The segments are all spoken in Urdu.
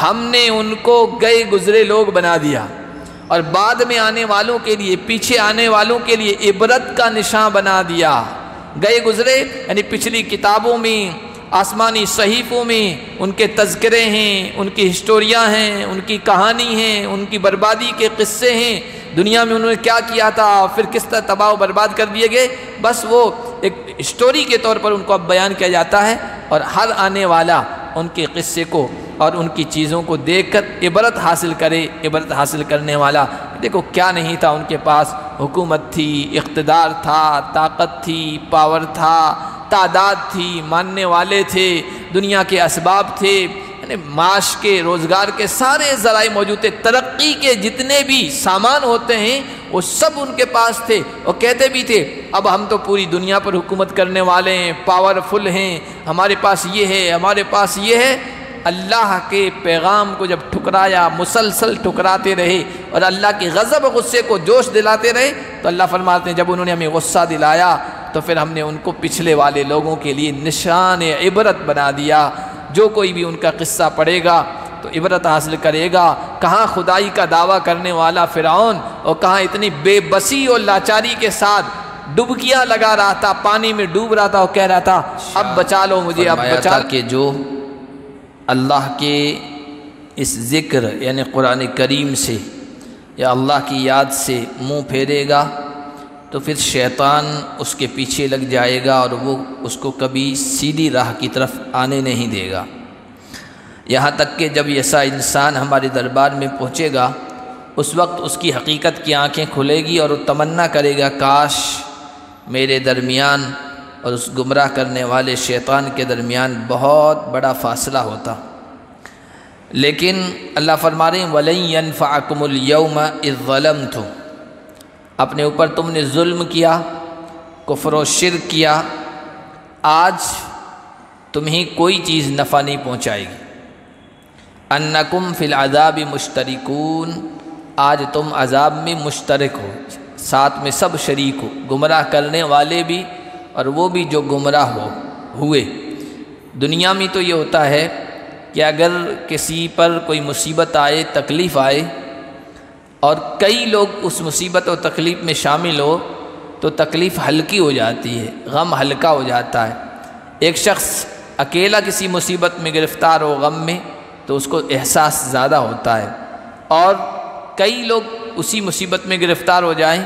ہم نے ان کو گئے گزرے لوگ بنا دیا اور بعد میں آنے والوں کے لیے، پیچھے آنے والوں کے لیے عبرت کا نشان بنا دیا۔ گئے گزرے یعنی پچھلی کتابوں میں، آسمانی صحیفوں میں ان کے تذکرے ہیں، ان کی ہسٹوریاں ہیں، ان کی کہانی ہیں، ان کی بربادی کے قصے ہیں، دنیا میں انہوں نے کیا کیا تھا، پھر کس طرح تباہ و برباد کر دیے گئے، بس وہ ایک ہسٹوری کے طور پر ان کو اب بیان کیا جاتا ہے، اور ہر آنے والا ان کے قصے کو اور ان کی چیزوں کو دیکھ کر عبرت حاصل کرے۔ عبرت حاصل کرنے والا، دیکھو کیا نہیں تھا ان کے پاس، حکومت تھی، اقتدار تھا، طاقت تھی، پاور تھا، تعداد تھی، ماننے والے تھے، دنیا کے اسباب تھے، یعنی معاش کے، روزگار کے سارے ذرائع موجود تھے، ترقی کے جتنے بھی سامان ہوتے ہیں وہ سب ان کے پاس تھے، اور کہتے بھی تھے اب ہم تو پوری دنیا پر حکومت کرنے والے ہیں، پاورفل ہیں، ہمارے پاس یہ ہے، ہمارے پاس یہ ہے۔ اللہ کے پیغام کو جب ٹھکرایا، مسلسل ٹھکراتے رہے اور اللہ کی غضب غصے کو جوش دلاتے رہے، تو اللہ فرماتے ہیں جب انہوں نے ہمیں غصہ دلایا تو پھر ہم نے ان کو پچھلے والے لوگوں کے لیے نشان عبرت بنا دیا۔ جو کوئی بھی ان کا قصہ پڑھے گا تو عبرت حاصل کرے گا۔ کہاں خدائی کا دعویٰ کرنے والا فرعون، اور کہاں اتنی بے بسی اور لاچاری کے ساتھ ڈبکیاں لگا رہا تھا، پانی میں ڈوب رہا تھا، اور کہہ رہا تھا اب بچا لو مجھے، اب بچا لو۔ کہ جو اللہ کے اس ذکر یعنی قرآن کریم سے یا اللہ کی یاد سے منہ پھیرے گا تو پھر شیطان اس کے پیچھے لگ جائے گا اور وہ اس کو کبھی سیدھی راہ کی طرف آنے نہیں دے گا، یہاں تک کہ جب ایسا انسان ہمارے دربار میں پہنچے گا اس وقت اس کی حقیقت کی آنکھیں کھلے گی اور وہ تمنا کرے گا کاش میرے درمیان اور اس گمراہ کرنے والے شیطان کے درمیان بہت بڑا فاصلہ ہوتا۔ لیکن اللہ فرما رہے ہیں وَلَن يَنفَعَكُمُ الْيَوْمَ إِذ ظَلَمْتُمْ، اپنے اوپر تم نے ظلم کیا، کفر و شرک کیا، آج تمہیں کوئی چیز نفع نہیں پہنچائے گی۔ أَنَّكُمْ فِي الْعَذَابِ مُشْتَرِكُونَ، آج تم عذاب میں مشترک ہو، ساتھ میں سب شریک ہو، گمراہ کرنے والے بھی اور وہ بھی جو گمراہ ہوئے۔ دنیا میں تو یہ ہوتا ہے کہ اگر کسی پر کوئی مصیبت آئے، تکلیف آئے اور کئی لوگ اس مصیبت اور تکلیف میں شامل ہو تو تکلیف ہلکی ہو جاتی ہے، غم ہلکا ہو جاتا ہے۔ ایک شخص اکیلا کسی مصیبت میں گرفتار ہو، غم میں، تو اس کو احساس زیادہ ہوتا ہے، اور کئی لوگ اسی مصیبت میں گرفتار ہو جائیں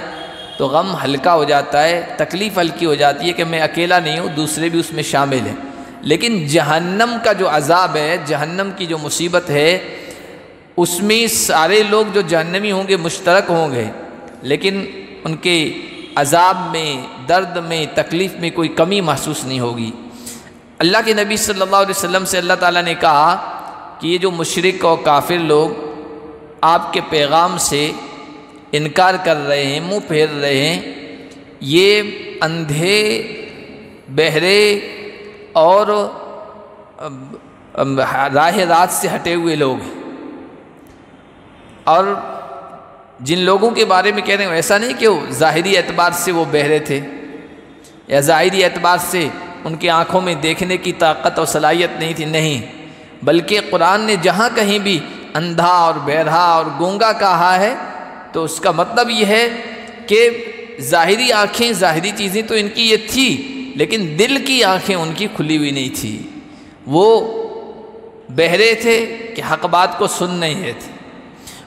تو غم ہلکا ہو جاتا ہے، تکلیف ہلکی ہو جاتی ہے کہ میں اکیلا نہیں ہوں، دوسرے بھی اس میں شامل ہیں۔ لیکن جہنم کا جو عذاب ہے، جہنم کی جو مصیبت ہے، اس میں سارے لوگ جو جہنمی ہوں گے مشترک ہوں گے، لیکن ان کے عذاب میں، درد میں، تکلیف میں کوئی کمی محسوس نہیں ہوگی۔ اللہ کے نبی صلی اللہ علیہ وسلم سے اللہ تعالیٰ نے کہا کہ یہ جو مشرک اور کافر لوگ آپ کے پیغام سے انکار کر رہے ہیں، منہ پھیر رہے ہیں، یہ اندھے، بہرے اور راہ راست سے ہٹے ہوئے لوگ ہیں، اور جن لوگوں کے بارے میں کہہ رہے ہیں ایسا نہیں کہ وہ ظاہری اعتبار سے وہ بہرے تھے یا ظاہری اعتبار سے ان کی آنکھوں میں دیکھنے کی طاقت اور صلاحیت نہیں تھی، نہیں، بلکہ قرآن نے جہاں کہیں بھی اندھا اور بہرا اور گونگا کہا ہے تو اس کا مطلب یہ ہے کہ ظاہری آنکھیں، ظاہری چیزیں تو ان کی یہ تھی، لیکن دل کی آنکھیں ان کی کھلی ہوئی نہیں تھی، وہ بہرے تھے کہ حق بات کو سن نہیں رہے تھے،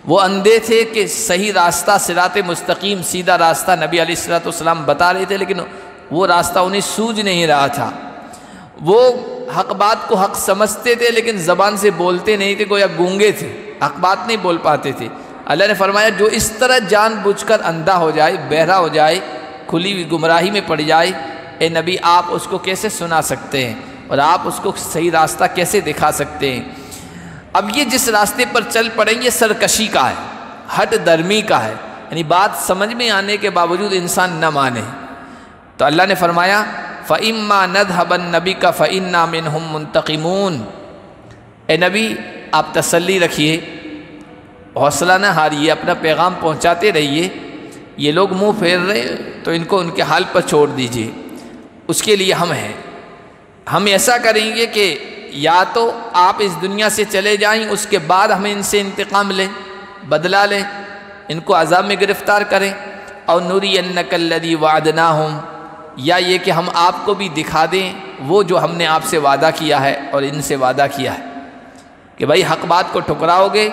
وہ اندھے تھے کہ صحیح راستہ، صراط مستقیم، سیدھا راستہ نبی علیہ الصلوۃ والسلام بتا رہے تھے، لیکن وہ راستہ انہیں سوجھ نہیں رہا تھا، وہ حق بات کو حق سمجھتے تھے لیکن زبان سے بولتے نہیں تھے، گویا گونگے تھے، حق بات نہیں بول پاتے تھے۔ اللہ نے فرمایا جو اس طرح جان بوجھ کر اندھا ہو جائے، بہرا ہو جائے، کھلی ہوئی گمراہی میں پڑ جائے، اے نبی آپ اس کو کیسے سنا سکتے ہیں اور آپ اس کو صحیح راستہ کیسے دکھا سکتے ہیں؟ اب یہ جس راستے پر چل پڑیں گے سرکشی کا ہے، ہٹ درمی کا ہے، یعنی بات سمجھ میں آنے کے باوجود انسان نہ مانے، تو اللہ نے فرمایا فَإِمَّا نَذْهَبَنَّ بِكَ فَإِنَّا مِنْهُمْ مُنْتَقِمُونَ، اے نبی آپ تسلی رکھیے، حوصلہ نہ ہاریے، اپنا پیغام پہنچاتے رہیے، یہ لوگ منہ پھیر رہے تو ان کو ان کے حال پر چھوڑ دیجئے، اس کے لیے ہم ہیں، ہم ایسا کریں گے کہ یا تو آپ اس دنیا سے چلے جائیں، اس کے بعد ہمیں ان سے انتقام لیں، بدلہ لیں، ان کو عذاب میں گرفتار کریں، اور نُرِيَنَّكَ الَّذِي وَعَدْنَاهُمْ، یا یہ کہ ہم آپ کو بھی دکھا دیں وہ جو ہم نے آپ سے وعدہ کیا ہے اور ان سے وعدہ کیا ہے کہ بھائی حق بات کو ٹھکراؤ گے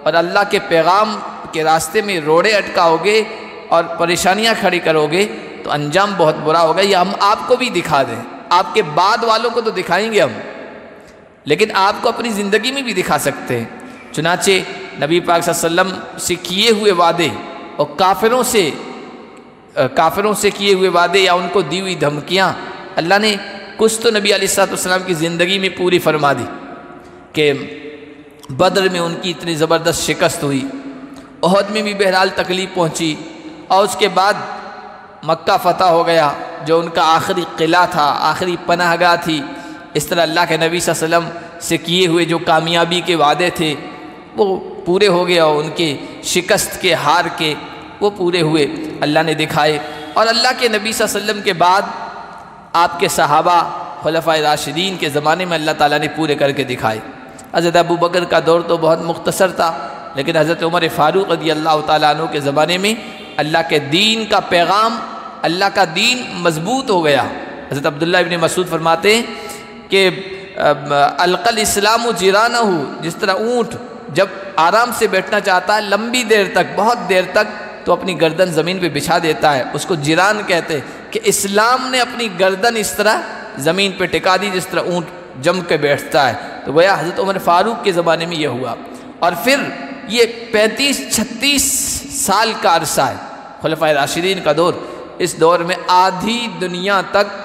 اور اللہ کے پیغام کے راستے میں روڑے اٹکاؤ گے اور پریشانیاں کھڑی کرو گے تو انجام بہت برا ہوگا، یہ ہم آپ کو بھی دکھا دیں۔ آپ کے بعد والوں کو تو دکھائیں گے ہم، لیکن آپ کو اپنی زندگی میں بھی دکھا سکتے ہیں۔ چنانچہ نبی پاک صلی اللہ علیہ وسلم سے کیے ہوئے وعدے اور کافروں سے کیے ہوئے وعدے یا ان کو دی ہوئی دھمکیاں اللہ نے کچھ تو نبی علیہ السلام کی زندگی میں پوری فرما دی کہ بدر میں ان کی اتنی زبردست شکست ہوئی، احد میں بھی بہرحال تکلیف پہنچی، اور اس کے بعد مکہ فتح ہو گیا جو ان کا آخری قلعہ تھا، آخری پناہ گاہ تھی۔ اس طرح اللہ کے نبی صلی اللہ علیہ وسلم سے کیے ہوئے جو کامیابی کے وعدے تھے وہ پورے ہو گئے، اور ان کے شکست کے ہار کے وہ پورے ہوئے، اللہ نے دکھائے۔ اور اللہ کے نبی صلی اللہ علیہ وسلم کے بعد آپ کے صحابہ خلفائے راشدین کے زمانے میں اللہ تعالیٰ نے پورے کر کے دکھائے۔ حضرت ابو بکر کا دور تو بہت مختصر تھا، لیکن حضرت عمر فاروق رضی اللہ تعالیٰ عنہ کے زمانے میں اللہ کے دین کا پیغام، اللہ کا دین مضبوط ہو گیا۔ حضرت عبداللہ ابن مسعود فرماتے ہیں کہ القى الاسلام جیرانہ، جس طرح اونٹ جب آرام سے بیٹھنا چاہتا ہے لمبی دیر تک، بہت دیر تک، تو اپنی گردن زمین پہ بچھا دیتا ہے، اس کو جیران کہتے ہیں کہ اسلام نے اپنی گردن اس طرح زمین پہ ٹکا دی جس طرح اونٹ جم کے بیٹھتا ہے۔ تو گویا حضرت عمر فاروق کے زمانے میں یہ ہوا، اور پھر یہ 35-36 سال کا عرصہ ہے خلفائے راشدین کا دور۔ اس دور میں آدھی دنیا تک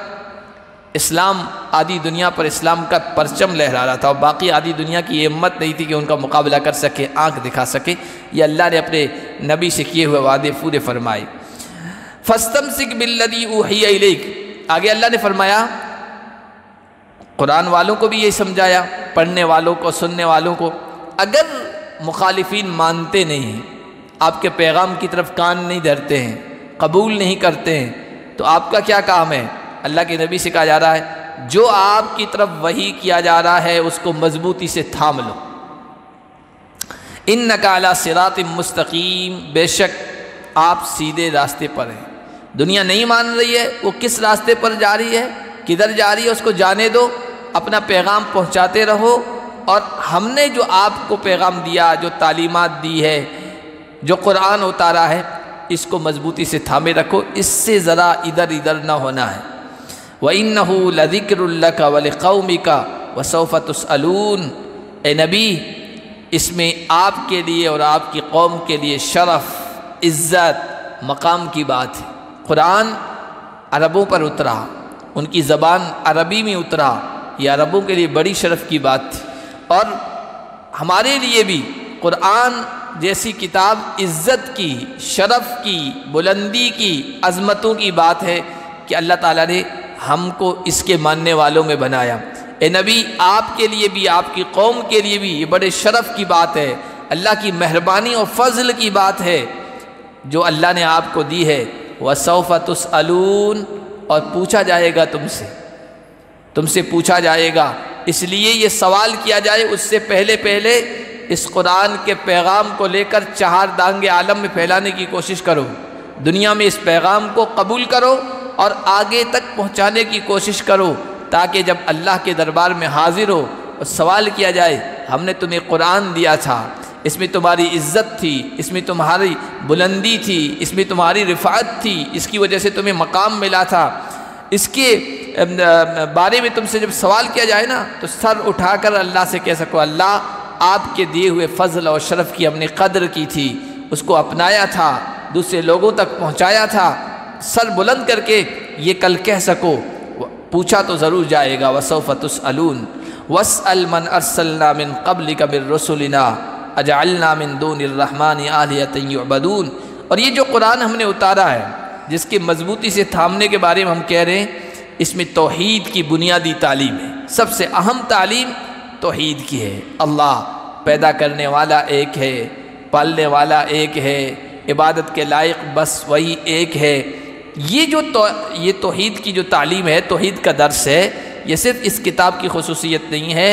اسلام، آدھی دنیا پر اسلام کا پرچم لہرا رہا تھا، اور باقی آدھی دنیا کی یہ ہمت نہیں تھی کہ ان کا مقابلہ کر سکے، آنکھ دکھا سکے۔ یہ اللہ نے اپنے نبی سے کیے ہوئے وعدے پورے فرمائے۔ فَاسْتَمْسِكْ بِالَّذِي أُوحِيَ إِلَيْكَ، آگے اللہ نے فرمایا قرآن والوں کو بھی یہ سمجھایا، پڑھنے والوں کو، سننے والوں کو، اگر مخالفین مانتے نہیں ہیں، آپ کے پیغام کی طرف کان نہیں دھرتے ہیں، قبول نہیں کرتے ہیں، تو آپ کا کیا کام ہے؟ اللہ کے نبی سے کہا جا رہا ہے جو آپ کی طرف وحی کیا جا رہا ہے اس کو مضبوطی سے تھام لو۔ اِنَّكَ عَلَىٰ صِرَاطٍ مُسْتَقِيمٍ، بے شک آپ سیدھے راستے پر ہیں۔ دنیا نہیں مان رہی ہے، وہ کس راستے پر جا رہی ہے، کدھر جا رہی ہے، اس کو جانے دو، اپنا پیغام پہنچاتے رہو، اور ہم نے جو آپ کو پیغام دیا، جو تعلیمات دی ہے، جو قرآن اتارا ہے، اس کو مضبوطی سے تھامے رکھو، اس سے ذرا ادھر ادھر نہ ہونا ہے۔ وَإِنَّهُ لَذِكْرٌ لَكَ وَلِقَوْمِكَ وَسَوْفَ تُسْأَلُونَ، اے نبی اس میں آپ کے لیے اور آپ کی قوم کے لیے شرف، عزت، مقام کی بات ہے۔ قرآن عربوں پر اترا، ان کی زبان عربی میں اترا، یہ عربوں کے لیے بڑی شرف کی بات تھی، اور ہمارے لیے بھی قرآن جیسی کتاب عزت کی، شرف کی، بلندی کی، عظمتوں کی بات ہے کہ اللہ تعالیٰ نے ہم کو اس کے ماننے والوں میں بنایا۔ اے نبی آپ کے لیے بھی، آپ کی قوم کے لیے بھی یہ بڑے شرف کی بات ہے، اللہ کی مہربانی اور فضل کی بات ہے جو اللہ نے آپ کو دی ہے۔ وَسَوْفَ تُسْأَلُونَ، اور پوچھا جائے گا تم سے پوچھا جائے گا، اس لیے یہ سوال کیا جائے اس سے پہلے اس قرآن کے پیغام کو لے کر چہار دانگ عالم میں پھیلانے کی کوشش کرو، دنیا میں اس پیغام کو قبول کرو اور آگے تک پہنچانے کی کوشش کرو، تاکہ جب اللہ کے دربار میں حاضر ہو اور سوال کیا جائے ہم نے تمہیں قرآن دیا تھا، اس میں تمہاری عزت تھی، اس میں تمہاری بلندی تھی، اس میں تمہاری رفعت تھی، اس کی وجہ سے تمہیں مقام ملا تھا، اس کے بارے میں تم سے جب سوال کیا جائے نا تو سر اٹھا کر اللہ سے کہہ سکو اللہ آپ کے دیے ہوئے فضل اور شرف کی ہم نے قدر کی تھی، اس کو اپنایا تھا، دوسرے لوگوں تک پہنچایا تھا، سر بلند کر کے یہ کل کہہ سکو، پوچھا تو ضرور جائے گا۔ وَسَوْفَ تُسْأَلُونَ وَاسْأَلْ مَنْ أَرْسَلْنَا مِنْ قَبْلِكَ مِنْ رُسُلِنَا أَجَعَلْنَا مِنْ دُونِ الرَّحْمَنِ آلِهَةً يُعْبَدُونَ۔ اور یہ جو قرآن ہم نے اتارا ہے جس کی مضبوطی سے تھامنے کے بارے میں ہم کہہ رہے ہیں، اس میں توحید کی بنیادی تعلیم ہے، سب سے اہم تعلیم توحید کی ہے۔ اللہ پیدا کرنے والا ایک ہے، پالنے والا ایک ہے، عبادت کے لائق بس وہی ایک ہے۔ یہ توحید کی جو تعلیم ہے، توحید کا درس ہے، یہ صرف اس کتاب کی خصوصیت نہیں ہے،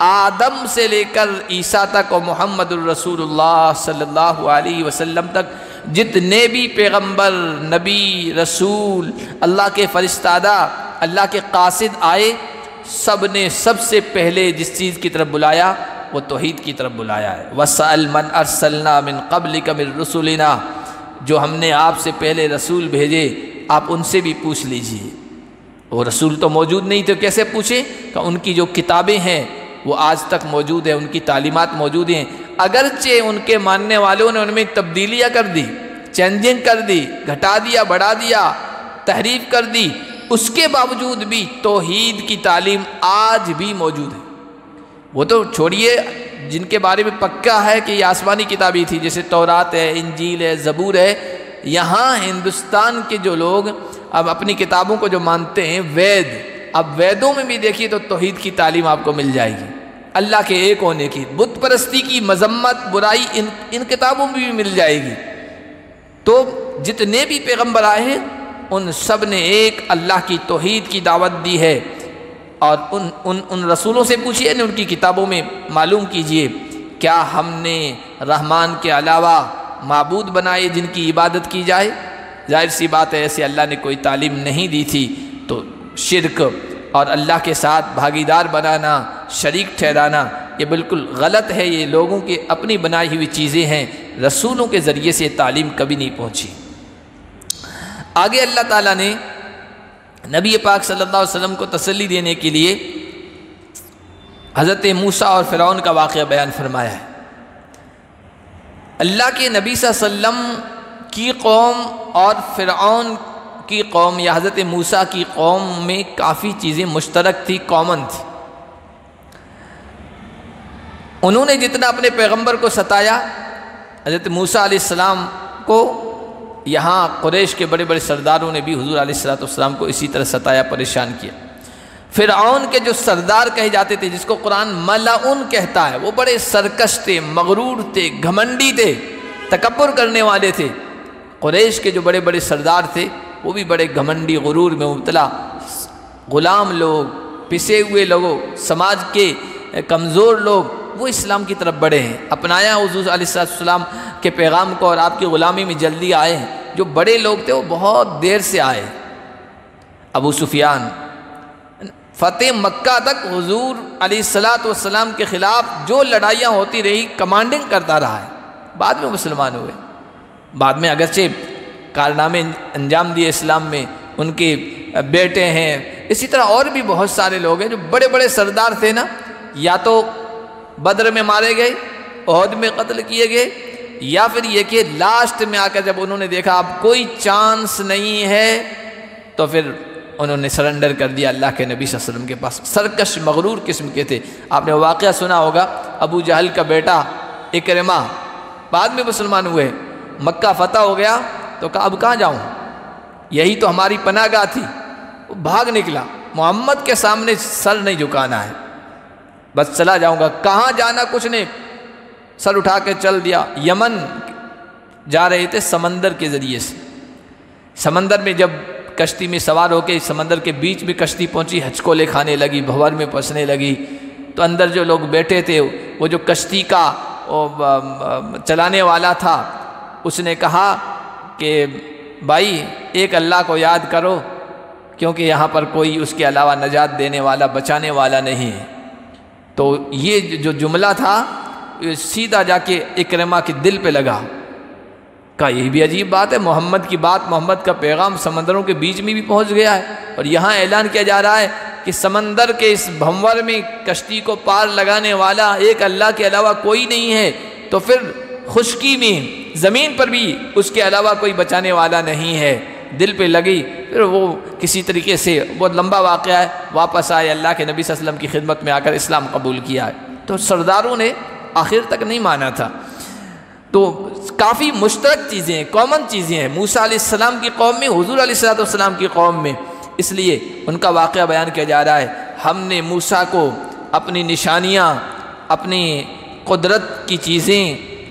آدم سے لے کر عیسیٰ تک اور محمد الرسول اللہ صلی اللہ علیہ وسلم تک جتنے بھی پیغمبر، نبی، رسول، اللہ کے فرستادہ، اللہ کے قاصد آئے، سب نے سب سے پہلے جس چیز کی طرف بلایا وہ توحید کی طرف بلایا ہے۔ وَسَأَلْ مَنْ أَرْسَلْنَا مِنْ قَبْلِكَ مِنْ رُسُلِنَا، جو ہم نے آپ سے پہلے رسول بھیجے آپ ان سے بھی پوچھ لیجئے۔ وہ رسول تو موجود نہیں تھے، کیسے پوچھیں؟ کہ ان کی جو کتابیں ہیں وہ آج تک موجود ہیں، ان کی تعلیمات موجود ہیں، اگرچہ ان کے ماننے والوں نے ان میں تبدیلیاں کر دی، چینجنگ کر دی، گھٹا دیا، بڑھا دیا، تحریف کر دی، اس کے باوجود بھی توحید کی تعلیم آج بھی موجود ہے۔ وہ تو چھوڑیے جن کے بارے میں پکا ہے کہ یہ آسمانی کتابیں تھی، جیسے تورات ہے، انجیل ہے، زبور ہے، یہاں ہندوستان کے جو لوگ اب اپنی کتابوں کو جو مانتے ہیں وید، اب ویدوں میں بھی دیکھیے تو توحید کی تعلیم آپ کو مل جائے گی، اللہ کے ایک ہونے کی، بت پرستی کی مذمت، برائی ان کتابوں میں بھی مل جائے گی۔ تو جتنے بھی پیغمبر آئے ہیں ان سب نے ایک اللہ کی توحید کی دعوت دی ہے، اور ان رسولوں سے پوچھئے، ان کی کتابوں میں معلوم کیجئے، کیا ہم نے رحمان کے علاوہ معبود بنائے جن کی عبادت کی جائے؟ ظاہر سی بات ہے ایسے اللہ نے کوئی تعلیم نہیں دی تھی، تو شرک اور اللہ کے ساتھ بھاگیدار بنانا، شریک ٹھہرانا، یہ بالکل غلط ہے، یہ لوگوں کی اپنی بنائی ہوئی چیزیں ہیں، رسولوں کے ذریعے سے تعلیم کبھی نہیں پہنچی۔ آگے اللہ تعالیٰ نے نبی پاک صلی اللہ علیہ وسلم کو تسلی دینے کے لیے حضرت موسیٰ اور فرعون کا واقعہ بیان فرمایا ہے۔ اللہ کے نبی صلی اللہ علیہ وسلم کی قوم اور فرعون کی قوم یا حضرت موسیٰ کی قوم میں کافی چیزیں مشترک تھی، کامن تھی۔ انہوں نے جتنا اپنے پیغمبر کو ستایا، حضرت موسیٰ علیہ السلام کو، یہاں قریش کے بڑے بڑے سرداروں نے بھی حضور علیہ السلام کو اسی طرح ستایا، پریشان کیا۔ فرعون کے جو سردار کہے جاتے تھے، جس کو قرآن ملعون کہتا ہے، وہ بڑے سرکش تھے، مغرور تھے، گھمنڈی تھے، تکبر کرنے والے تھے۔ قریش کے جو بڑے بڑے سردار تھے وہ بھی بڑے گھمنڈی، غرور میں مبتلا، غلام لوگ، پسے ہوئے لوگوں، سماج کے کمزور لوگ، وہ اسلام کی طرف بڑھے ہیں، اپنایا حضور علیہ السلام کے پیغام کو اور آپ کی غلامی میں جلدی آئے ہیں۔ جو بڑے لوگ تھے وہ بہت دیر سے آئے۔ ابو سفیان فتح مکہ تک حضور علیہ السلام کے خلاف جو لڑائیاں ہوتی رہی کمانڈنگ کرتا رہا ہے، بعد میں مسلمان ہوئے، بعد میں اگرچہ کارنامے انجام دیے اسلام میں، ان کے بیٹے ہیں، اسی طرح اور بھی بہت سارے لوگ ہیں جو بڑے بڑے سردار تھے نا، یا تو بدر میں مارے گئے، احد میں قتل کیے گئے، یا پھر یہ کہ لاسٹ میں آ کر جب انہوں نے دیکھا اب کوئی چانس نہیں ہے تو پھر انہوں نے سرنڈر کر دیا اللہ کے نبی صلی اللہ علیہ وسلم کے پاس۔ سرکش مغرور قسم کے تھے۔ آپ نے واقعہ سنا ہوگا، ابو جہل کا بیٹا اکرمہ بعد میں مسلمان ہوئے، مکہ فتح ہو گیا تو کہا اب کہاں جاؤں، یہی تو ہماری پناہ گاہ تھی، وہ بھاگ نکلا، محمد کے سامنے سر نہیں جھکانا ہے، بس چلا جاؤں گا، کہاں جانا کچھ نہیں، سر اٹھا کے چل دیا۔ یمن جا رہے تھے سمندر کے ذریعے سے، سمندر میں جب کشتی میں سوار ہو کے سمندر کے بیچ میں کشتی پہنچی، ہچکولے کھانے لگی، بھنور میں پھنسنے لگی، تو اندر جو لوگ بیٹھے تھے، وہ جو کشتی کا چلانے والا تھا، اس نے کہا کہ بھائی ایک اللہ کو یاد کرو، کیونکہ یہاں پر کوئی اس کے علاوہ نجات دینے والا، بچانے والا نہیں ہے۔ تو یہ جو جملہ تھا سیدھا جا کے اکرمہ کے دل پہ لگا، کہا یہ بھی عجیب بات ہے، محمد کی بات، محمد کا پیغام سمندروں کے بیچ میں بھی پہنچ گیا ہے، اور یہاں اعلان کیا جا رہا ہے کہ سمندر کے اس بھنور میں کشتی کو پار لگانے والا ایک اللہ کے علاوہ کوئی نہیں ہے، تو پھر خشکی میں زمین پر بھی اس کے علاوہ کوئی بچانے والا نہیں ہے۔ دل پہ لگی، پھر وہ کسی طریقے سے، بہت لمبا واقعہ ہے، واپس آئے، اللہ کے نبی صلی اللہ علیہ وسلم کی خدمت میں آ کر اسلام قبول کیا ہے۔ تو سرداروں نے آخر تک نہیں مانا تھا۔ تو کافی مشترک چیزیں ہیں، کامن چیزیں ہیں موسیٰ علیہ السلام کی قوم میں، حضور علیہ السلام کی قوم میں، اس لیے ان کا واقعہ بیان کیا جا رہا ہے۔ ہم نے موسیٰ کو اپنی نشانیاں، اپنی قدرت کی چیزیں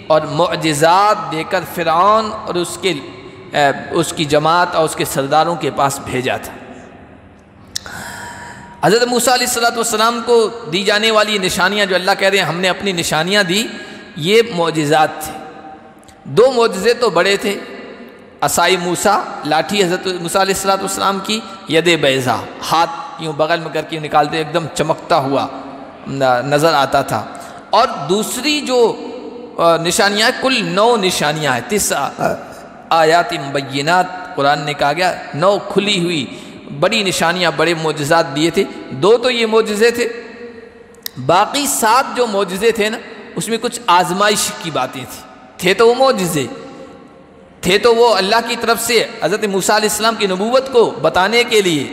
اور معجزات دے کر فرعون اور اس کی جماعت اور اس کے سرداروں کے پاس بھیجا تھا۔ حضرت موسیٰ علیہ السلام کو دی جانے والی نشانیاں جو اللہ کہہ رہے ہیں ہم نے اپنی نشانیاں دی، یہ معجزات تھے۔ دو معجزے تو بڑے تھے، عصای موسیٰ، لاٹھی حضرت موسیٰ علیہ السلام کی، ید بیضا، ہاتھ یوں بغل میں کر کے نکالتے ایک دم چمکتا ہوا نظر آتا تھا۔ اور دوسری جو نشانیاں ہیں، کل 9 نشانیاں ہیں، 9 آیات مبینات قرآن نے کہا گیا، 9 کھلی ہوئی بڑی نشانیاں، بڑے معجزات دیے تھے۔ 2 تو یہ معجزے تھے، باقی 7 جو معجزے تھے نا، اس میں کچھ آزمائش کی باتیں تھے تو وہ معجزے تھے، تو وہ اللہ کی طرف سے حضرت موسیٰ علیہ السلام کی نبوت کو بتانے کے لیے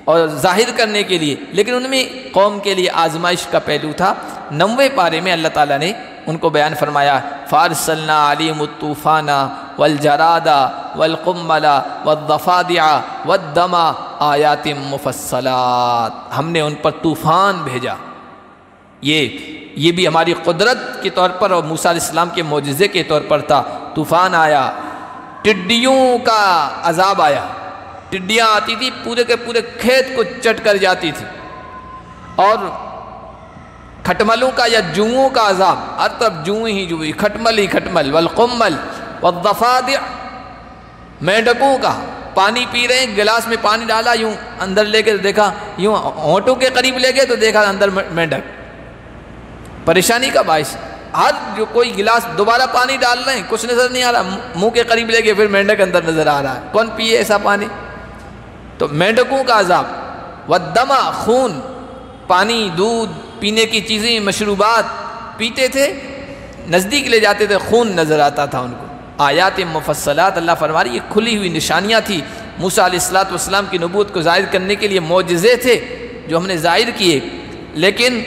اور ظاہر کرنے کے لیے، لیکن ان میں قوم کے لیے آزمائش کا پہلو تھا۔ 90 پارے میں اللہ تعالیٰ نے ان کو بیان فرمایا، فارسلنا علیہم الطوفان والجراد والقمل والضفادع والدم آیات مفصلات، ہم نے ان پر طوفان بھیجا۔ یہ بھی ہماری قدرت کے طور پر اور موسیٰ علیہ السلام کے معجزے کے طور پر تھا۔ طوفان آیا، ٹڈیوں کا عذاب آیا، ٹڈیاں آتی تھی پورے کے پورے کھیت کو چٹ کر جاتی تھی، اور کھٹملوں کا یا جوؤں کا عذاب، ہر طرف جوئیں ہی جوئیں، کھٹمل ہی کھٹمل، والقمل والضفادع، مینڈکوں کا، پانی پی رہے ہیں، گلاس میں پانی ڈالا، یوں اندر لے کے دیکھا، یوں ہونٹوں کے قریب لے گئے تو دیکھا اندر مینڈک، پریشانی کا باعث۔ ہر جو کوئی گلاس دوبارہ پانی ڈال رہے ہیں، کچھ نظر نہیں آ رہا، منہ کے قریب لے گئے، پھر مینڈک اندر نظر آ رہا ہے، کون پیے ایسا پانی؟ تو مینڈکوں کا عذاب، والدم، خون، پانی، دودھ، پینے کی چیزیں، مشروبات پیتے تھے، نزدیک لے جاتے تھے، خون نظر آتا تھا ان کو۔ آیات مفصلات، اللہ فرما رہی، یہ کھلی ہوئی نشانیاں تھی موسیٰ علیہ السلام کی نبوت کو ظاہر کرنے کے لیے، معجزے تھے جو ہم نے ظاہر کیے، لیکن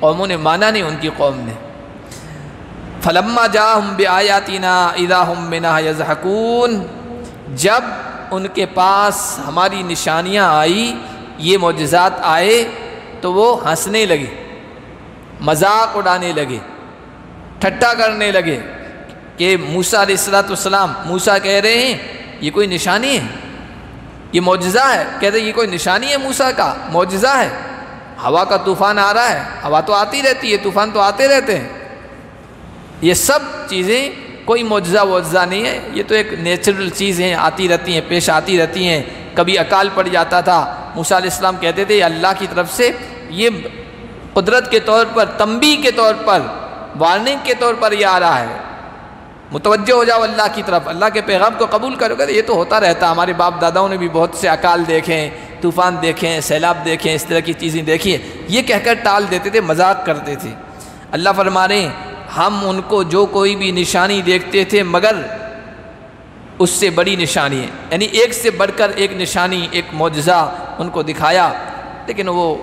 قوموں نے مانا نہیں، ان کی قوم نے۔ فلما جاءہم بآیاتنا اذا ہم منہا یضحکون، جب ان کے پاس ہماری نشانیاں آئی، یہ معجزات آئے، تو وہ ہنسنے لگے، مذاق اڑانے لگے، ٹھٹا کرنے لگے کہ موسیٰ علیہ السلام، موسیٰ کہہ رہے ہیں یہ کوئی نشانی ہے، یہ معجزہ ہے، کہتے ہیں یہ کوئی نشانی ہے موسیٰ کا، معجزہ ہے، ہوا کا طوفان آ رہا ہے، ہوا تو آتی رہتی ہے، طوفان تو آتے رہتے ہیں، یہ سب چیزیں کوئی معجزہ نہیں ہے، یہ تو ایک نیچرل چیز ہیں، آتی رہتی ہیں، پیش آتی رہتی ہیں، کبھی اکال پڑ جاتا تھا، موسیٰ علیہ السلام کہتے تھے یہ اللہ کی طرف سے، یہ قدرت کے طور پر، تنبیہ کے طور پر، وارننگ کے طور پر یہ آ رہا ہے، متوجہ ہو جاؤ اللہ کی طرف، اللہ کے پیغام کو قبول کرو گے۔ یہ تو ہوتا رہتا، ہمارے باپ داداؤں نے بھی بہت سے اکال دیکھیں، طوفان دیکھیں، سیلاب دیکھیں، اس طرح کی چیزیں دیکھی ہیں، یہ کہہ کر ٹال دیتے تھے، مذاق کرتے تھے۔ اللہ فرما رہے ہیں ہم ان کو جو کوئی بھی نشانی دیکھتے تھے مگر اس سے بڑی نشانی ہے، یعنی ایک سے بڑھ کر ایک نشانی، ایک معجزہ ان کو دکھایا، لیکن وہ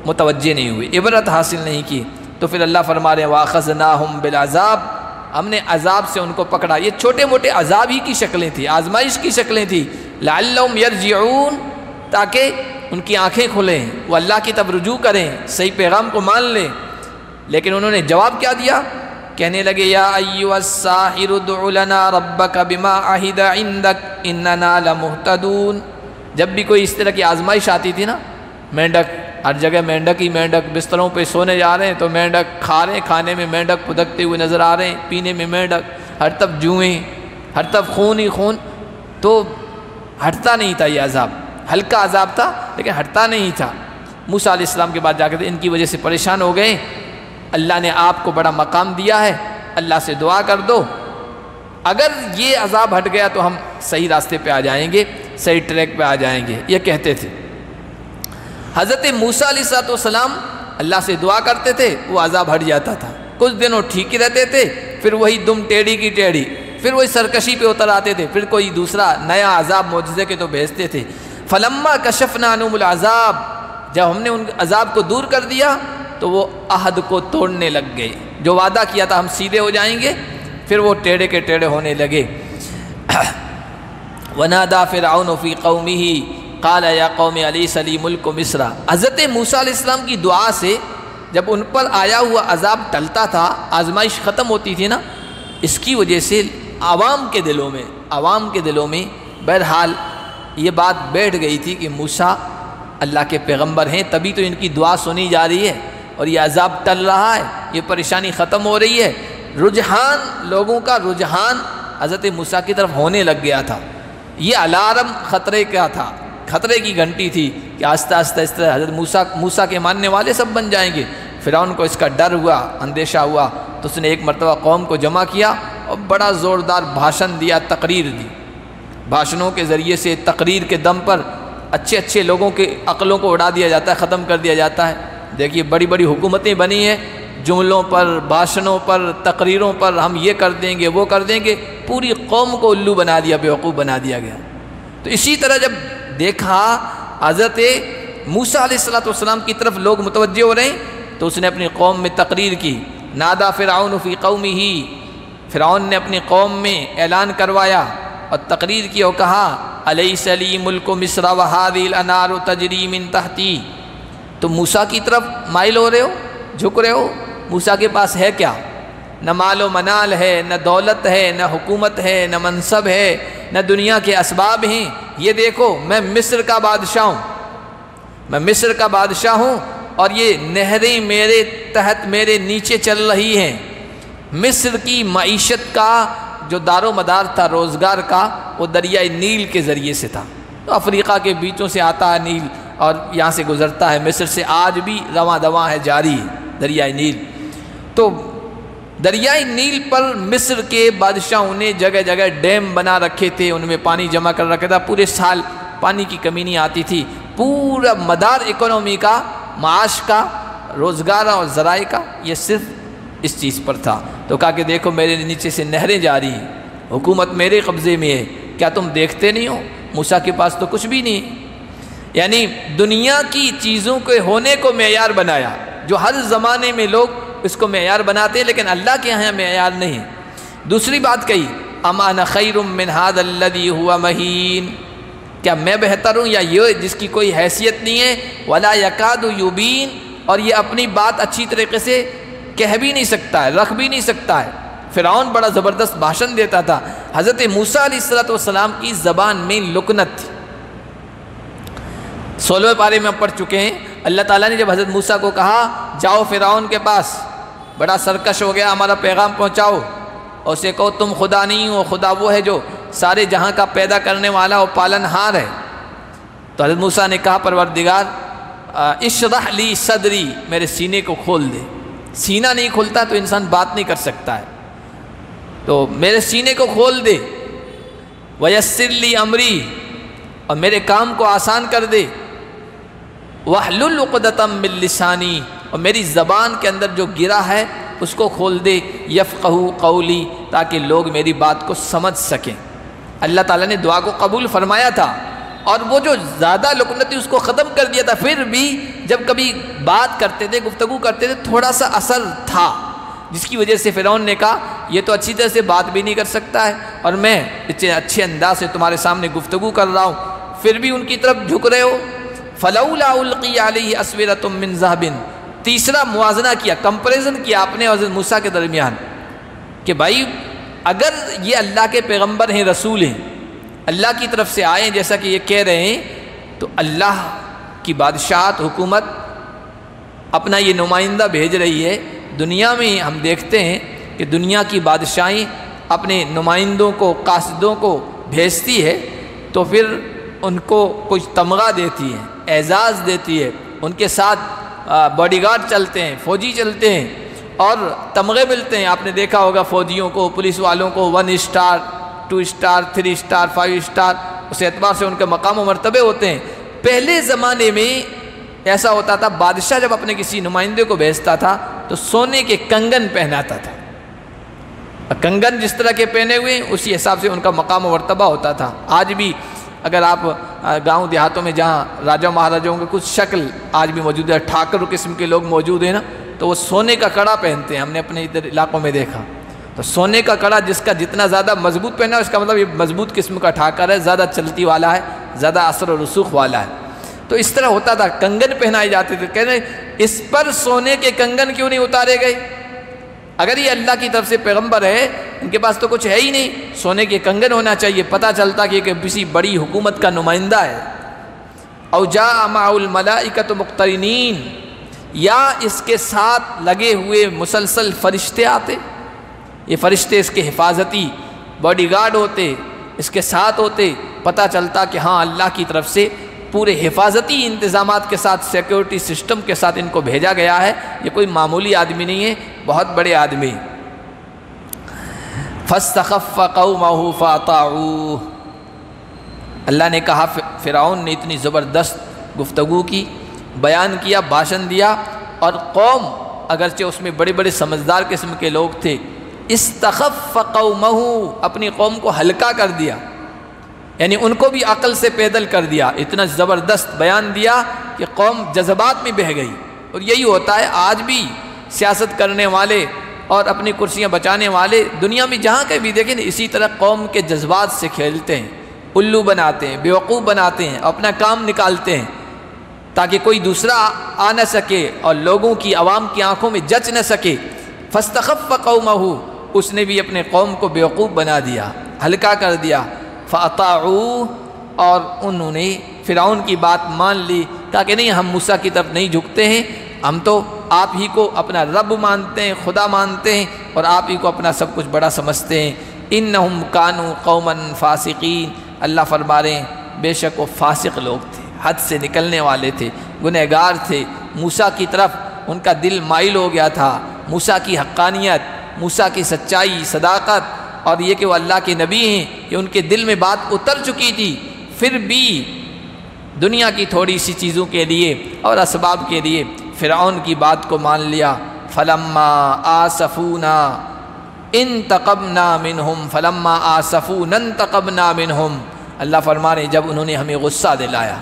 متوجہ نہیں ہوئے، عبرت حاصل نہیں کی۔ تو پھر اللہ فرما رہے ہیں وَأَخَذْنَاهُمْ بِالْعَذَابِ، ہم نے عذاب سے ان کو پکڑا۔ یہ چھوٹے موٹے عذاب ہی کی شکلیں تھیں، آزمائش کی شکلیں تھیں، لَعَلَّهُمْ يَرْجِعُونَ، تاکہ ان کی آنکھیں کھلیں، وہ اللہ کی طرف رجوع کریں، صحیح پیغام کو مان لیں۔ لیکن انہوں نے جواب کیا دیا؟ کہنے لگے یا ایھا الساحر ادع لنا ربک بما عہد عندک اننا لمہتدون۔ جب بھی کوئی اس طرح کی آزمائش آتی تھی نا، مینڈک، ہر جگہ مینڈک ہی مینڈک، بستروں پہ سونے جا رہے ہیں تو مینڈک، کھا رہے ہیں کھانے میں مینڈک پھدکتے ہوئے نظر آ رہے ہیں، پینے میں مینڈک، ہر طرف جوئیں، ہر طرف خون ہی خون، تو ہٹتا نہیں تھا یہ عذاب، ہلکا عذاب تھا لیکن ہٹتا نہیں تھا۔ موسیٰ علیہ السلام کے بعد جا کے ان کی وجہ سے پریشان ہو گئے، اللہ نے آپ کو بڑا مقام دیا ہے، اللہ سے دعا کر دو، اگر یہ عذاب ہٹ گیا تو ہم صحیح راستے پہ آ جائیں گے، صحیح ٹریک پہ آ جائیں گے، یہ کہتے تھے۔ حضرت موسیٰ علیہ السلام اللہ سے دعا کرتے تھے، وہ عذاب ہٹ جاتا تھا، کچھ دنوں ٹھیک ہی رہتے تھے، پھر وہی دم ٹیڑھی کی ٹیڑھی، پھر وہی سرکشی پہ اتر آتے تھے، پھر کوئی دوسرا نیا عذاب معجزے کے تو بھیجتے تھے۔ فلما کشفنا عنہم العذاب، جب ہم نے ان عذاب کو دور کر دیا تو وہ عہد کو توڑنے لگ گئے، جو وعدہ کیا تھا ہم سیدھے ہو جائیں گے، پھر وہ ٹیڑھے کے ٹیڑھے ہونے لگے۔ وَنَادَى فِرْعَوْنُ فِي قَوْمِهِ قَالَ يَا قَوْمِ أَلَيْسَ لِي مُلْكُ مِصْرَ۔ حضرت موسیٰ علیہ السلام کی دعا سے جب ان پر آیا ہوا عذاب ٹلتا تھا، آزمائش ختم ہوتی تھی نا، اس کی وجہ سے عوام کے دلوں میں بہرحال یہ بات بیٹھ گئی تھی کہ موسیٰ اللہ کے پیغمبر ہیں تبھی تو ان کی دعا سنی جا رہی ہے اور یہ عذاب ٹل رہا ہے، یہ پریشانی ختم ہو رہی ہے۔ رجحان، لوگوں کا رجحان حضرت موسیٰ کی طرف ہونے لگ گیا تھا۔ یہ الارم خطرے کا تھا، خطرے کی گھنٹی تھی کہ آہستہ آہستہ اس طرح حضرت موسیٰ کے ماننے والے سب بن جائیں گے۔ فرعون کو اس کا ڈر ہوا، اندیشہ ہوا، تو اس نے ایک مرتبہ قوم کو جمع کیا اور بڑا زوردار بھاشن دیا، تقریر دی۔ بھاشنوں کے ذریعے سے، تقریر کے دم پر اچھے اچھے لوگوں کے عقلوں کو اڑا دیا جاتا ہے، ختم کر دیا جاتا ہے۔ دیکھیے بڑی بڑی حکومتیں بنی ہیں جملوں پر، بھاشنوں پر، تقریروں پر، ہم یہ کر دیں گے وہ کر دیں گے، پوری قوم کو الو بنا دیا، بیوقوف بنا دیا گیا۔ تو اسی طرح جب دیکھا حضرت موسیٰ علیہ السلام کی طرف لوگ متوجہ ہو رہے ہیں تو اس نے اپنی قوم میں تقریر کی۔ نادا فرعون فی قومہ، فرعون نے اپنی قوم میں اعلان کروایا اور تقریر کی اور کہا الیس لی ملک مصر وہذہ الانہار تجری من تحتی، تم موسیٰ کی طرف مائل ہو رہے ہو، جھک رہے ہو؟ موسیٰ کے پاس ہے کیا؟ نہ مال و منال ہے، نہ دولت ہے، نہ حکومت ہے، نہ منصب ہے، نہ دنیا کے اسباب ہیں۔ یہ دیکھو میں مصر کا بادشاہ ہوں، میں مصر کا بادشاہ ہوں اور یہ نہریں میرے تحت، میرے نیچے چل رہی ہیں۔ مصر کی معیشت کا جو دار و مدار تھا، روزگار کا، وہ دریائے نیل کے ذریعے سے تھا۔ تو افریقہ کے بیچوں سے آتا ہے نیل اور یہاں سے گزرتا ہے، مصر سے آج بھی رواں دواں ہے، جاری ہے دریائے نیل۔ تو دریائے نیل پر مصر کے بادشاہوں نے جگہ جگہ ڈیم بنا رکھے تھے، ان میں پانی جمع کر رکھا تھا، پورے سال پانی کی کمی نہیں آتی تھی۔ پورا مدار اکانومی کا، معاش کا، روزگار اور ذرائع کا یہ صرف اس چیز پر تھا۔ تو کہا کہ دیکھو میرے نیچے سے نہریں جاری ہیں، حکومت میرے قبضے میں ہے، کیا تم دیکھتے نہیں ہو؟ موسیٰ کے پاس تو کچھ بھی نہیں ہے۔ یعنی دنیا کی چیزوں کے ہونے کو معیار بنایا، جو ہر زمانے میں لوگ اس کو معیار بناتے ہیں، لیکن اللہ کے یہاں معیار نہیں ہے۔ دوسری بات کہی اما انا خیر من ھذا الذی ھو مہین، کیا میں بہتر ہوں یا یہ جس کی کوئی حیثیت نہیں ہے؟ ولا یکاد یبین، اور یہ اپنی بات اچھی طریقے سے کہہ بھی نہیں سکتا ہے، رکھ بھی نہیں سکتا ہے۔ فرعون بڑا زبردست بھاشن دیتا تھا۔ حضرت موسیٰ علیہ السلام کی زبان میں لکنت تھی۔ 16ویں پارے میں ہم پڑھ چکے ہیں، اللہ تعالیٰ نے جب حضرت موسیٰ کو کہا جاؤ فرعون کے پاس، بڑا سرکش ہو گیا، ہمارا پیغام پہنچاؤ اور اسے کہو تم خدا نہیں ہو، خدا وہ ہے جو سارے جہاں کا پیدا کرنے والا اور پالن ہار ہے۔ تو حضرت موسیٰ نے کہا پروردگار اشرح لی صدری، میرے سینے کو کھول دے۔ سینہ نہیں کھلتا تو انسان بات نہیں کر سکتا ہے، تو میرے سینے کو کھول دے۔ ویسر لی امری، اور میرے کام کو آسان کر دے۔ واحلل عقدۃ من لسانی، اور میری زبان کے اندر جو گرا ہے اس کو کھول دے۔ یفقہوا قولی، تاکہ لوگ میری بات کو سمجھ سکیں۔ اللہ تعالیٰ نے دعا کو قبول فرمایا تھا، اور وہ جو زیادہ لکنت تھی اس کو ختم کر دیا تھا۔ پھر بھی جب کبھی بات کرتے تھے، گفتگو کرتے تھے، تھوڑا سا اثر تھا، جس کی وجہ سے فرعون نے کہا یہ تو اچھی طرح سے بات بھی نہیں کر سکتا ہے اور میں اتنے اچھے انداز سے تمہارے سامنے گفتگو کر رہا ہوں، پھر بھی ان کی طرف جھک رہے ہو۔ فلولا القی علیہ اسورۃ من ذہب، تیسرا موازنہ کیا، کمپیریزن کیا اپنے اور حضرت موسیٰ کے درمیان کہ بھائی اگر یہ اللہ کے پیغمبر ہیں، رسول ہیں، اللہ کی طرف سے آئے جیسا کہ یہ کہہ رہے ہیں، تو اللہ کی بادشاہت، حکومت اپنا یہ نمائندہ بھیج رہی ہے۔ دنیا میں ہم دیکھتے ہیں کہ دنیا کی بادشاہیں اپنے نمائندوں کو، قاصدوں کو بھیجتی ہے تو پھر ان کو کچھ تمغہ دیتی ہے، اعزاز دیتی ہے، ان کے ساتھ باڈی گارڈ چلتے ہیں، فوجی چلتے ہیں اور تمغے ملتے ہیں۔ آپ نے دیکھا ہوگا فوجیوں کو، پولیس والوں کو 1 اسٹار، 2 اسٹار، 3 اسٹار، 5 اسٹار، اس اعتبار سے ان کے مقام و مرتبے ہوتے ہیں۔ پہلے زمانے میں ایسا ہوتا تھا، بادشاہ جب اپنے کسی نمائندے کو بھیجتا تھا تو سونے کے کنگن پہناتا تھا، کنگن جس طرح کے پہنے ہوئے اسی حساب سے ان کا مقام و مرتبہ ہوتا تھا۔ آج بھی اگر آپ گاؤں دیہاتوں میں جہاں راجہ مہاراجوں کے کچھ شکل آج بھی موجود ہے، ٹھاکر قسم کے لوگ موجود ہیں نا، تو وہ سونے کا کڑا پہنتے ہیں، ہم نے اپنے ادھر علاقوں میں دیکھا۔ تو سونے کا کڑا جس کا جتنا زیادہ مضبوط پہنا ہے اس کا مطلب یہ مضبوط قسم کا ٹھاکر ہے، زیادہ چلتی والا ہے، زیادہ اثر و رسوخ والا ہے۔ تو اس طرح ہوتا تھا، کنگن پہنائے جاتے تھے۔ کہہ رہے اس پر سونے کے کنگن کیوں نہیں اتارے گئے؟ اگر یہ اللہ کی طرف سے پیغمبر ہے، ان کے پاس تو کچھ ہے ہی نہیں، سونے کے کنگن ہونا چاہیے، پتہ چلتا کہ کسی بڑی حکومت کا نمائندہ ہے۔ او جاء مع الملائکۃ مقترنین، یا اس کے ساتھ لگے ہوئے مسلسل فرشتے آتے، یہ فرشتے اس کے حفاظتی باڈی گارڈ ہوتے، اس کے ساتھ ہوتے، پتہ چلتا کہ ہاں اللہ کی طرف سے پورے حفاظتی انتظامات کے ساتھ، سیکیورٹی سسٹم کے ساتھ ان کو بھیجا گیا ہے، یہ کوئی معمولی آدمی نہیں ہے، بہت بڑے آدمی۔ فاستخف قومہ فاطاعوہ، اللہ نے کہا، فرعون نے اتنی زبردست گفتگو کی، بیان کیا، بھاشن دیا، اور قوم اگرچہ اس میں بڑے بڑے سمجھدار قسم کے لوگ تھے، استخف قومہ، اپنی قوم کو ہلکا کر دیا، یعنی ان کو بھی عقل سے پیدل کر دیا، اتنا زبردست بیان دیا کہ قوم جذبات میں بہہ گئی۔ اور یہی ہوتا ہے آج بھی، سیاست کرنے والے اور اپنی کرسیاں بچانے والے دنیا میں جہاں کہیں بھی دیکھیں، اسی طرح قوم کے جذبات سے کھیلتے ہیں، الو بناتے ہیں، بیوقوف بناتے ہیں، اپنا کام نکالتے ہیں تاکہ کوئی دوسرا آ نہ سکے اور لوگوں کی، عوام کی آنکھوں میں جچ نہ سکے۔ فاستخف قومہ، اس نے بھی اپنے قوم کو بیوقوف بنا دیا، ہلکا کر دیا۔ فاطاعوہ، اور انہوں نے فرعون کی بات مان لی، کہا کہ نہیں، ہم موسیٰ کی طرف نہیں جھکتے ہیں، ہم تو آپ ہی کو اپنا رب مانتے ہیں، خدا مانتے ہیں، اور آپ ہی کو اپنا سب کچھ بڑا سمجھتے ہیں۔ انہم کانوا قوما فاسقین، اللہ فرما رہے ہیں بے شک وہ فاسق لوگ تھے، حد سے نکلنے والے تھے، گنہگار تھے، موسیٰ کی طرف ان کا دل مائل ہو گیا تھا، موسیٰ کی حقانیت، موسیٰ کی سچائی، صداقت، اور یہ کہ وہ اللہ کے نبی ہیں، کہ ان کے دل میں بات اتر چکی تھی، پھر بھی دنیا کی تھوڑی سی چیزوں کے لیے اور اسباب کے لیے فرعون کی بات کو مان لیا۔ فلما آسفونا انتقمنا منہم، فلما آسفونا انتقمنا منہم، اللہ فرما رہے ہیں جب انہوں نے ہمیں غصہ دلایا،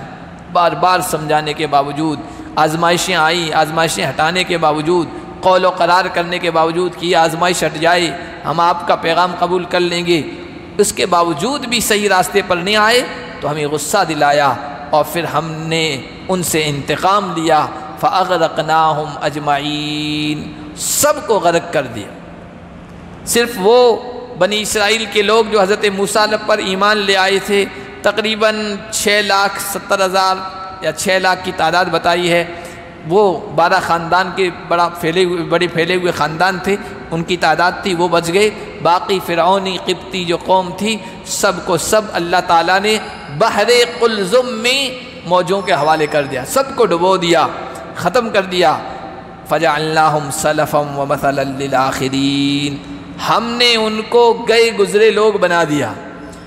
بار بار سمجھانے کے باوجود، آزمائشیں آئیں، آزمائشیں ہٹانے کے باوجود، قول و قرار کرنے کے باوجود کہ یہ آزمائش ہٹ جائے، ہم آپ کا پیغام قبول کر لیں گے، اس کے باوجود بھی صحیح راستے پر نہیں آئے تو ہمیں غصہ دلایا، اور پھر ہم نے ان سے انتقام لیا۔ فَأَغْرَقْنَاهُمْ أَجْمَعِينَ، سب کو غرق کر دیا، صرف وہ بنی اسرائیل کے لوگ جو حضرت موسیٰ پر ایمان لے آئے تھے، تقریباً 6,70,000 یا 6 لاکھ کی تعداد بتائی ہے، وہ 12 خاندان کے بڑے پھیلے ہوئے خاندان تھے، ان کی تعداد تھی، وہ بچ گئے۔ باقی فرعونی قبطی جو قوم تھی، سب کو سب اللہ تعالیٰ نے بحر قلزم میں موجوں کے حوالے کر دیا، سب کو ڈبو دیا، ختم کر دیا۔ فَجَعَلْنَاهُمْ سَلَفًا وَمَثَلًا لِلْآخِرِينَ، ہم نے ان کو گئے گزرے لوگ بنا دیا،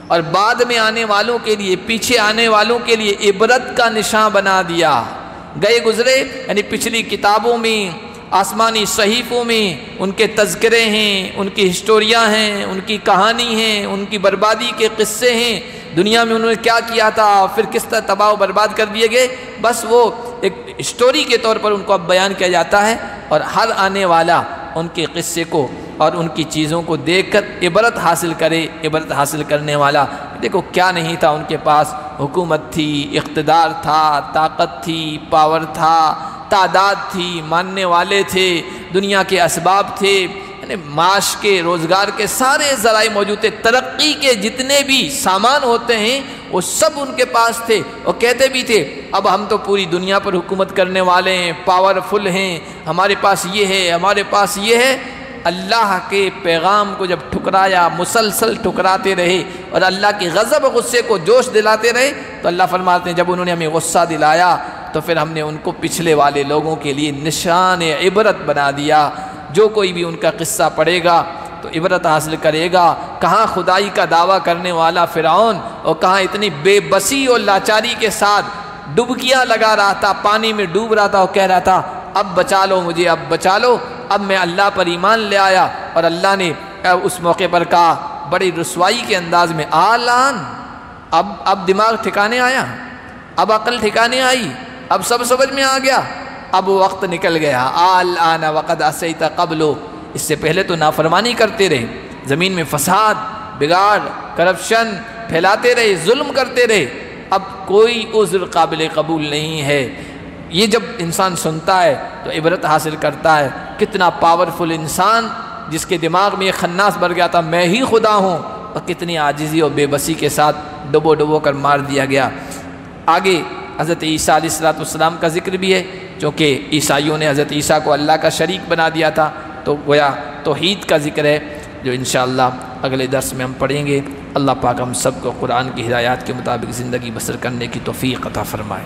اور بعد میں آنے والوں کے لیے، پیچھے آنے والوں کے لیے عبرت کا نشاں بنا دیا۔ گئے گزرے یعنی پچھلی کتابوں میں، آسمانی صحیفوں میں ان کے تذکرے ہیں، ان کی ہسٹوریاں ہیں، ان کی کہانی ہیں، ان کی بربادی کے قصے ہیں، دنیا میں انہوں نے کیا کیا تھا، پھر کس طرح تباہ و برباد کر دیے گئے، بس وہ ایک ہسٹوری کے طور پر ان کو اب بیان کیا جاتا ہے، اور ہر آنے والا ان کے قصے کو اور ان کی چیزوں کو دیکھ کر عبرت حاصل کرے۔ عبرت حاصل کرنے والا، دیکھو کیا نہیں تھا ان کے پاس، حکومت تھی، اقتدار تھا، طاقت تھی، پاور تھا، تعداد تھی، ماننے والے تھے، دنیا کے اسباب تھے، یعنی معاش کے، روزگار کے سارے ذرائع موجود تھے، ترقی کے جتنے بھی سامان ہوتے ہیں وہ سب ان کے پاس تھے، اور کہتے بھی تھے اب ہم تو پوری دنیا پر حکومت کرنے والے ہیں، پاورفل ہیں، ہمارے پاس یہ ہے، ہمارے پاس یہ ہے۔ اللہ کے پیغام کو جب ٹھکرایا، مسلسل ٹھکراتے رہے اور اللہ کی غضب غصے کو جوش دلاتے رہے، تو اللہ فرماتے ہیں جب انہوں نے ہمیں غصہ دلایا تو پھر ہم نے ان کو پچھلے والے لوگوں کے لیے نشان عبرت بنا دیا۔ جو کوئی بھی ان کا قصہ پڑھے گا تو عبرت حاصل کرے گا، کہاں خدائی کا دعویٰ کرنے والا فرعون، اور کہاں اتنی بے بسی اور لاچاری کے ساتھ ڈبکیاں لگا رہا تھا، پانی میں ڈوب رہا تھا، اور کہہ رہا تھا اب بچا لو مجھے، اب بچا لو، اب میں اللہ پر ایمان لے آیا۔ اور اللہ نے اس موقع پر کہا بڑی رسوائی کے انداز میں، آلان، اب دماغ ٹھکانے آیا، اب عقل ٹھکانے آئی، اب سب سمجھ میں آ گیا، اب وقت نکل گیا۔ آلان وقد عصیت قبل، اس سے پہلے تو نافرمانی کرتے رہے، زمین میں فساد، بگاڑ، کرپشن پھیلاتے رہے، ظلم کرتے رہے، اب کوئی عذر قابل قبول نہیں ہے۔ یہ جب انسان سنتا ہے تو عبرت حاصل کرتا ہے، کتنا پاورفل انسان جس کے دماغ میں یہ خناس بھر گیا تھا میں ہی خدا ہوں، اور کتنی عاجزی اور بے بسی کے ساتھ ڈبو ڈبو کر مار دیا گیا۔ آگے حضرت عیسیٰ علیہ السلام کا ذکر بھی ہے، چونکہ عیسائیوں نے حضرت عیسیٰ کو اللہ کا شریک بنا دیا تھا، تو گویا توحید کا ذکر ہے جو انشاءاللہ اگلے درس میں ہم پڑھیں گے۔ اللہ پاک ہم سب کو قرآن کی ہدایات کے مطابق زندگی بسر کرنے کی توفیق عطا فرمائے۔